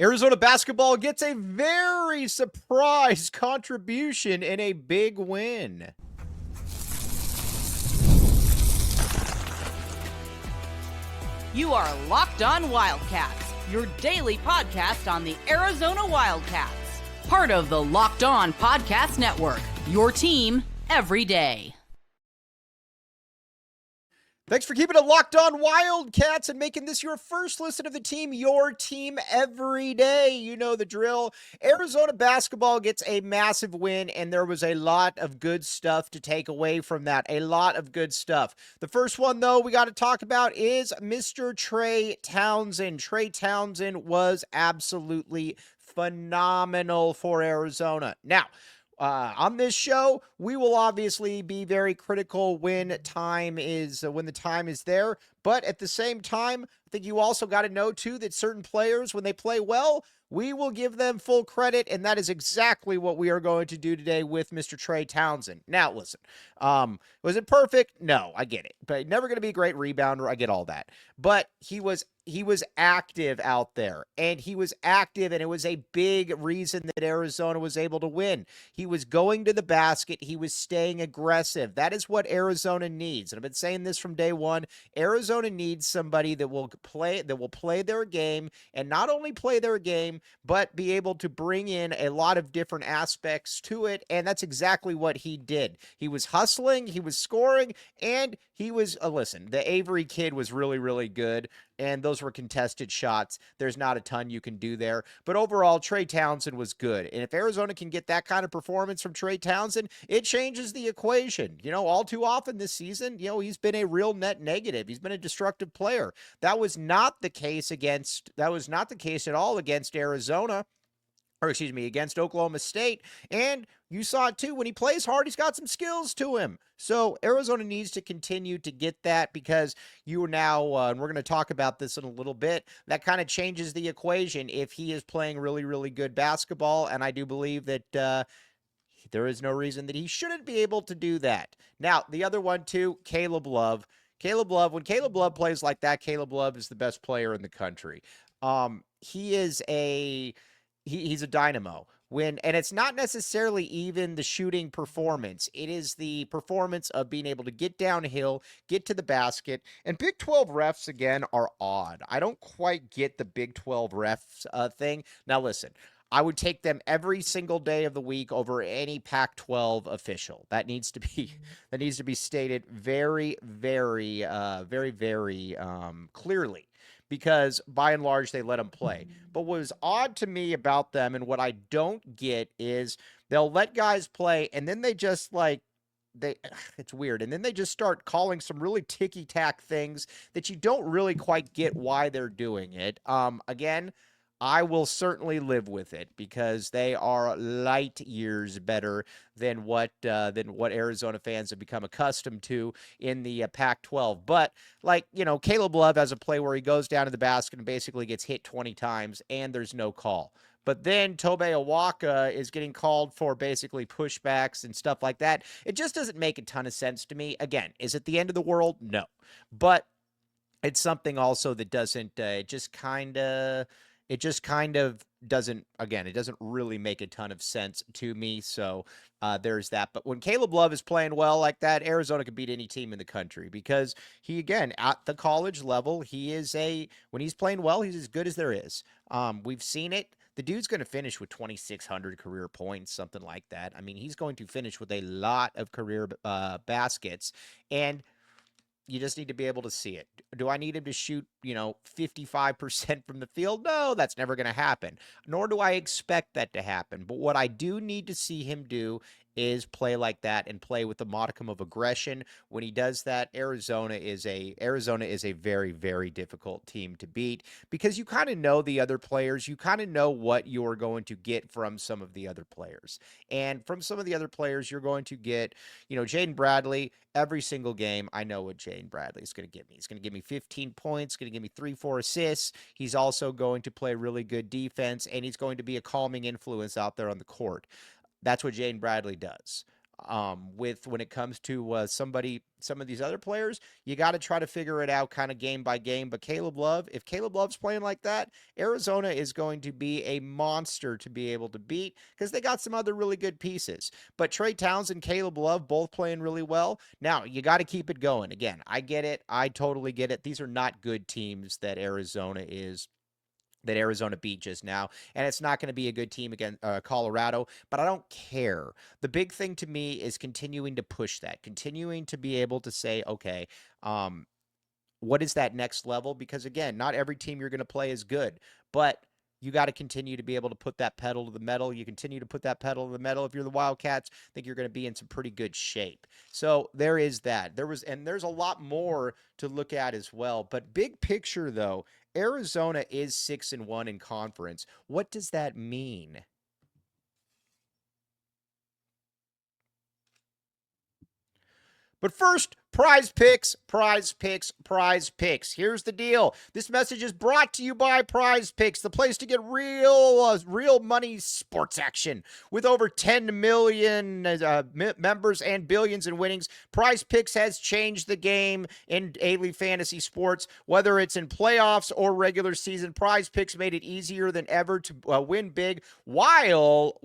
Arizona basketball gets a very surprise contribution in a big win. You are Locked On Wildcats, your daily podcast on the Arizona Wildcats. Part of the Locked On Podcast Network, your team every day. Thanks for keeping it locked on Wildcats and making this your first listen of the team, your team every day. You know the drill. Arizona basketball gets a massive win, and there was a lot of good stuff to take away from that. A lot of good stuff. The first one, though, we got to talk about is Mr. Trey Townsend. Trey Townsend was absolutely phenomenal for Arizona. Now, on this show, we will obviously be very critical when the time is there. But at the same time, I think you also got to know, too, that certain players, when they play well, we will give them full credit, and that is exactly what we are going to do today with Mr. Trey Townsend. Now, listen, was it perfect? No, I get it. But never going to be a great rebounder. I get all that. But he was active out there, and he was active, and it was a big reason that Arizona was able to win. He was going to the basket. He was staying aggressive. That is what Arizona needs. And I've been saying this from day one. Arizona needs somebody that will play their game, and not only play their game, but be able to bring in a lot of different aspects to it. And that's exactly what he did. He was hustling, he was scoring, and he was, listen, the Avery kid was really, really good. And those were contested shots. There's not a ton you can do there. But overall, Trey Townsend was good. And if Arizona can get that kind of performance from Trey Townsend, it changes the equation. All too often this season, he's been a real net negative. He's been a destructive player. That was not the case at all against Arizona. Against Oklahoma State. And you saw it too. When he plays hard, he's got some skills to him. So Arizona needs to continue to get that, because you are now, and we're going to talk about this in a little bit, that kind of changes the equation if he is playing really, really good basketball. And I do believe that there is no reason that he shouldn't be able to do that. Now, the other one too, Caleb Love. When Caleb Love plays like that, Caleb Love is the best player in the country. He's a dynamo. And it's not necessarily even the shooting performance. It is the performance of being able to get downhill, get to the basket. And Big 12 refs, again, are odd. I don't quite get the Big 12 refs thing. Now, listen, I would take them every single day of the week over any Pac-12 official. That needs to be stated very, very, very, very clearly. Because by and large, they let them play. But what was odd to me about them, and what I don't get, is they'll let guys play, and then they just it's weird. And then they just start calling some really ticky-tack things that you don't really quite get why they're doing it. Again, I will certainly live with it, because they are light years better than what Arizona fans have become accustomed to in the Pac-12. But Caleb Love has a play where he goes down to the basket and basically gets hit 20 times, and there's no call. But then Tobe Awaka is getting called for basically pushbacks and stuff like that. It just doesn't make a ton of sense to me. Again, is it the end of the world? No. But it's something also that doesn't it just kind of doesn't, again, it doesn't really make a ton of sense to me. So there's that. But when Caleb Love is playing well like that, Arizona can beat any team in the country, because he, again, at the college level, when he's playing well, he's as good as there is. We've seen it. The dude's going to finish with 2,600 career points, something like that. I mean, he's going to finish with a lot of career baskets, and you just need to be able to see it. Do I need him to shoot, 55% from the field? No, that's never going to happen. Nor do I expect that to happen. But what I do need to see him do is play like that, and play with a modicum of aggression. When he does that, Arizona is a very, very difficult team to beat, because you kind of know the other players. You kind of know what you're going to get from some of the other players. And from some of the other players, you're going to get, Jaden Bradley. Every single game, I know what Jaden Bradley is going to give me. He's going to give me 15 points, going to give me 3-4 assists. He's also going to play really good defense, and he's going to be a calming influence out there on the court. That's what Jaden Bradley does. With when it comes to some of these other players, you got to try to figure it out kind of game by game. But Caleb Love, if Caleb Love's playing like that, Arizona is going to be a monster to be able to beat because they got some other really good pieces. But Trey Townsend, Caleb Love, both playing really well. Now, you got to keep it going. Again, I get it. I totally get it. These are not good teams that Arizona beat just now, and it's not going to be a good team against Colorado, but I don't care. The big thing to me is continuing to push that, continuing to be able to say, okay, what is that next level? Because again, not every team you're going to play is good, but you got to continue to be able to put that pedal to the metal. You continue to put that pedal to the metal. If you're the Wildcats, I think you're going to be in some pretty good shape. So there is that. There's a lot more to look at as well. But big picture, though, Arizona is 6-1 in conference. What does that mean? But first, Prize Picks, Prize Picks, Prize Picks. Here's the deal. This message is brought to you by Prize Picks, the place to get real money sports action. With over 10 million members and billions in winnings, Prize Picks has changed the game in daily fantasy sports. Whether it's in playoffs or regular season, Prize Picks made it easier than ever to win big while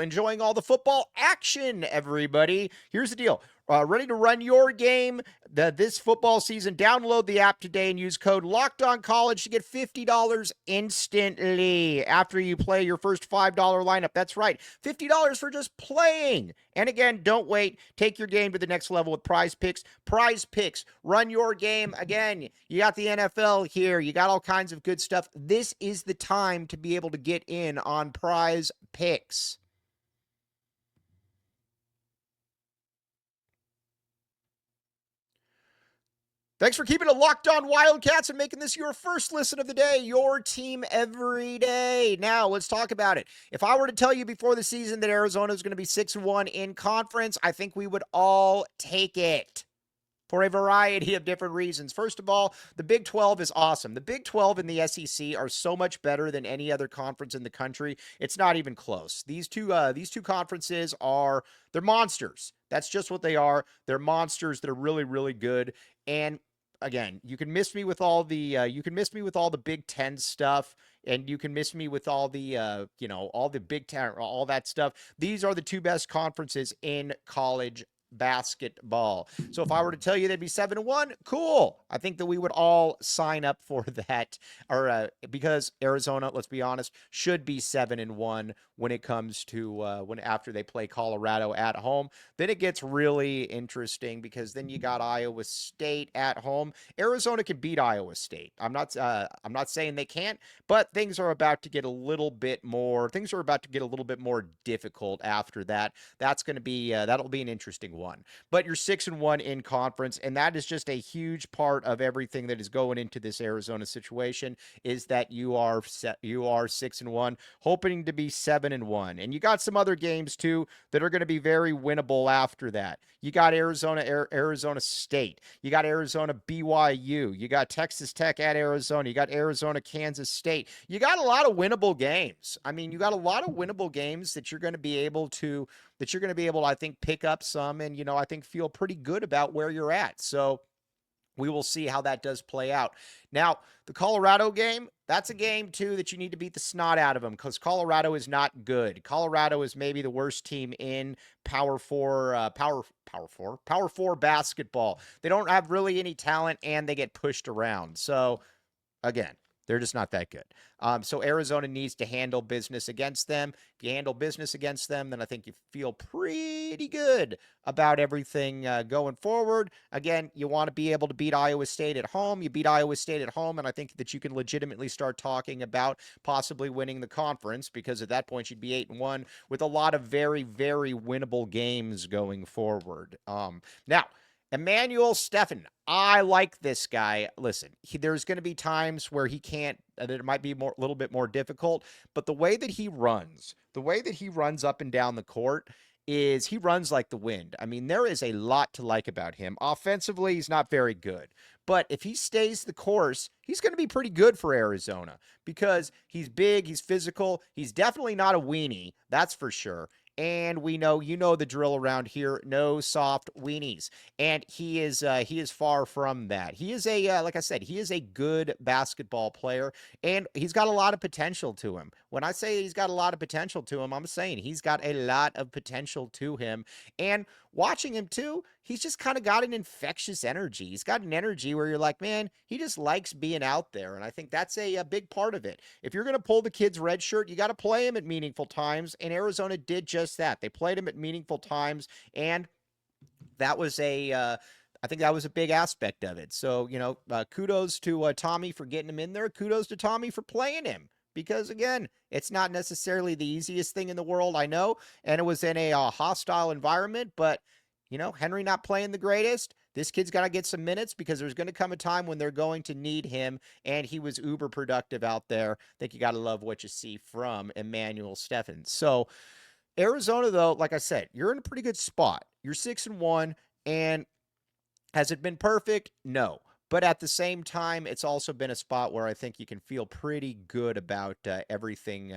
enjoying all the football action, everybody. Here's the deal. Ready to run your game this football season? Download the app today and use code LOCKEDONCollege to get $50 instantly after you play your first $5 lineup. That's right, $50 for just playing. And again, don't wait. Take your game to the next level with Prize Picks. Prize Picks, run your game. Again, you got the NFL here. You got all kinds of good stuff. This is the time to be able to get in on Prize Picks. Thanks for keeping it locked on Wildcats and making this your first listen of the day, your team every day. Now, let's talk about it. If I were to tell you before the season that Arizona is going to be 6-1 in conference, I think we would all take it for a variety of different reasons. First of all, the Big 12 is awesome. The Big 12 and the SEC are so much better than any other conference in the country. It's not even close. These two conferences they're monsters. That's just what they are. They're monsters. They're really, really good. And again, you can miss me with all the Big Ten stuff, and you can miss me with all the all the Big Ten, all that stuff. These are the two best conferences in college basketball. So if I were to tell you they'd be 7-1, cool. I think that we would all sign up for that, or because Arizona, let's be honest, should be 7-1 when it comes to after they play Colorado at home. Then it gets really interesting because then you got Iowa State at home. Arizona can beat Iowa State. I'm not saying they can't, but things are about to get a little bit more difficult after that. That's going to be that'll be an interesting one. But you're 6-1 in conference, and that is just a huge part of everything that is going into this Arizona situation, is that you are 6-1, hoping to be 7-1. And you got some other games too that are going to be very winnable after that. You got Arizona State. You got Arizona BYU. You got Texas Tech at Arizona. You got Arizona Kansas State. You got a lot of winnable games. I mean, you got a lot of winnable games that you're going to be able to, I think, pick up some and, I think feel pretty good about where you're at. So we will see how that does play out. Now, the Colorado game, that's a game, too, that you need to beat the snot out of them because Colorado is not good. Colorado is maybe the worst team in Power Four basketball. They don't have really any talent, and they get pushed around. So, again, they're just not that good. So Arizona needs to handle business against them. If you handle business against them, then I think you feel pretty good about everything going forward. Again, you want to be able to beat Iowa State at home. You beat Iowa State at home, and I think that you can legitimately start talking about possibly winning the conference because at that point you'd be 8-1 with a lot of very, very winnable games going forward. Now, Emmanuel Stephan, I like this guy. Listen, there's going to be times where he can't, that it might be a little bit more difficult, but the way that he runs up and down the court is he runs like the wind. I mean, there is a lot to like about him. Offensively, he's not very good. But if he stays the course, he's going to be pretty good for Arizona because he's big, he's physical, he's definitely not a weenie, that's for sure. And we know, you know, the drill around here, no soft weenies. And he is far from that. He is like I said, he is a good basketball player, and he's got a lot of potential to him. When I say he's got a lot of potential to him, I'm saying he's got a lot of potential to him. And watching him too, he's just kind of got an infectious energy. He's got an energy where you're like, man, he just likes being out there. And I think that's a big part of it. If you're going to pull the kid's red shirt, you got to play him at meaningful times. And Arizona did just that. They played him at meaningful times. And that was I think that was a big aspect of it. So, kudos to Tommy for getting him in there. Kudos to Tommy for playing him. Because again, it's not necessarily the easiest thing in the world, I know, and it was in a hostile environment, but Henry not playing the greatest. This kid's got to get some minutes because there's going to come a time when they're going to need him, and he was uber productive out there. I think you got to love what you see from Emmanuel Steffens. So Arizona, though, like I said, you're in a pretty good spot. You're 6-1, and has it been perfect? No. But at the same time, it's also been a spot where I think you can feel pretty good about everything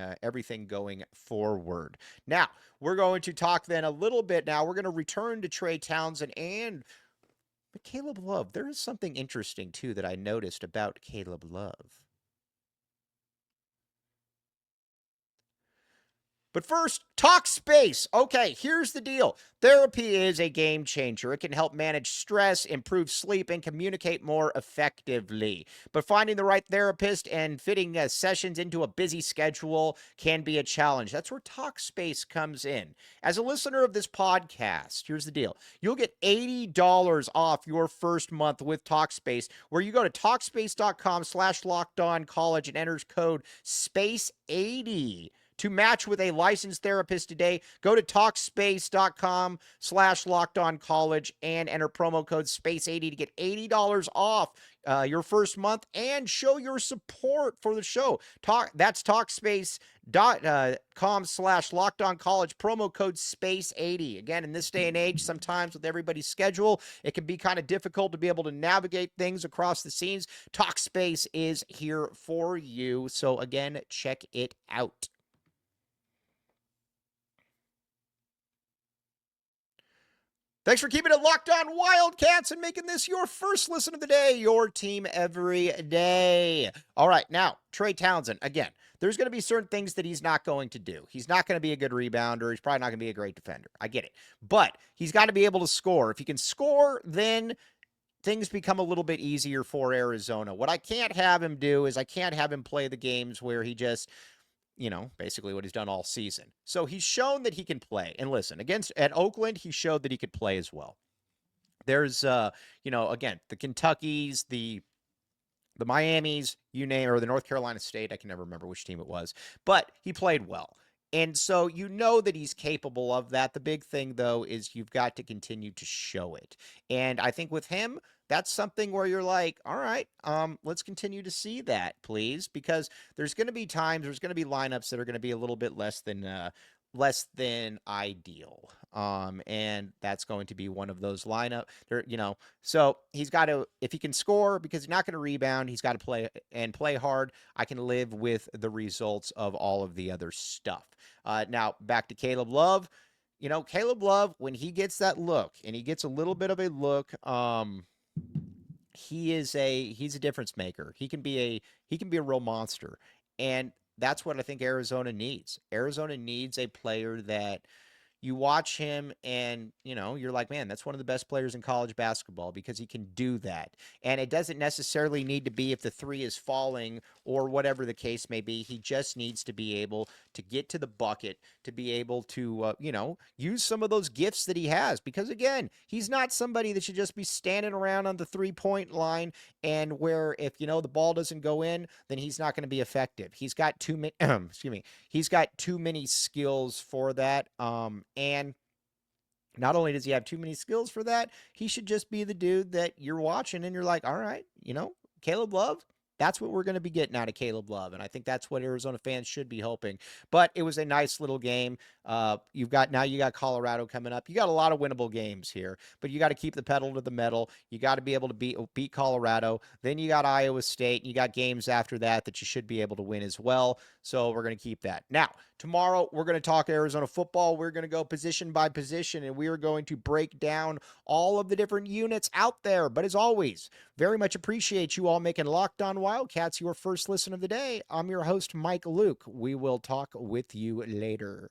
going forward. Now, we're going to talk then a little bit now. We're going to return to Trey Townsend but Caleb Love. There is something interesting, too, that I noticed about Caleb Love. But first, TalkSPACE. Okay, here's the deal. Therapy is a game changer. It can help manage stress, improve sleep, and communicate more effectively. But finding the right therapist and fitting sessions into a busy schedule can be a challenge. That's where TalkSPACE comes in. As a listener of this podcast, here's the deal. You'll get $80 off your first month with TalkSPACE, where you go to TalkSpace.com/LockedOnCollege and enters code SPACE80. To match with a licensed therapist today, go to TalkSpace.com/LockedOnCollege and enter promo code SPACE80 to get $80 off your first month and show your support for the show. That's TalkSpace.com/LockedOnCollege, promo code SPACE80. Again, in this day and age, sometimes with everybody's schedule, it can be kind of difficult to be able to navigate things across the scenes. TalkSpace is here for you. So again, check it out. Thanks for keeping it locked on Wildcats and making this your first listen of the day, your team every day. All right, now, Trey Townsend, again, there's going to be certain things that he's not going to do. He's not going to be a good rebounder. He's probably not going to be a great defender. I get it. But he's got to be able to score. If he can score, then things become a little bit easier for Arizona. What I can't have him do is I can't have him play the games where he just basically what he's done all season. So he's shown that he can play. And listen, at Oakland, he showed that he could play as well. There's, again, the Kentuckys, the Miamis, you name, or the North Carolina State. I can never remember which team it was, but he played well. And so that he's capable of that. The big thing, though, is you've got to continue to show it. And I think with him, that's something where you're like, all right, let's continue to see that, please, because there's going to be times, there's going to be lineups that are going to be a little bit less than ideal. And that's going to be one of those lineup there, so he's got to, if he can score, because he's not going to rebound, he's got to play hard. I can live with the results of all of the other stuff. Now back to Caleb Love. Caleb Love, when he gets that look, and he gets a little bit of a look, he's a difference maker. He can be a real monster. And that's what I think Arizona needs. Arizona needs a player that you watch him and, you're like, man, that's one of the best players in college basketball because he can do that. And it doesn't necessarily need to be if the three is falling or whatever the case may be. He just needs to be able to get to the bucket, to be able to, use some of those gifts that he has. Because, again, he's not somebody that should just be standing around on the three-point line and where if, the ball doesn't go in, then he's not going to be effective. He's got too many, he's got too many skills for that. And not only does he have too many skills for that, he should just be the dude that you're watching and you're like, all right, Caleb Love, That's what we're going to be getting out of Caleb Love, and I think that's what Arizona fans should be hoping. But it was a nice little game. You got Colorado coming up. You got a lot of winnable games here, but you got to keep the pedal to the metal. You got to be able to beat Colorado. Then you got Iowa State, and you got games after that you should be able to win as well. So we're going to keep that. Now, tomorrow we're going to talk Arizona football. We're going to go position by position, and we are going to break down all of the different units out there. But as always, very much appreciate you all making Locked On Wildcats your first listen of the day. I'm your host, Mike Luke. We will talk with you later.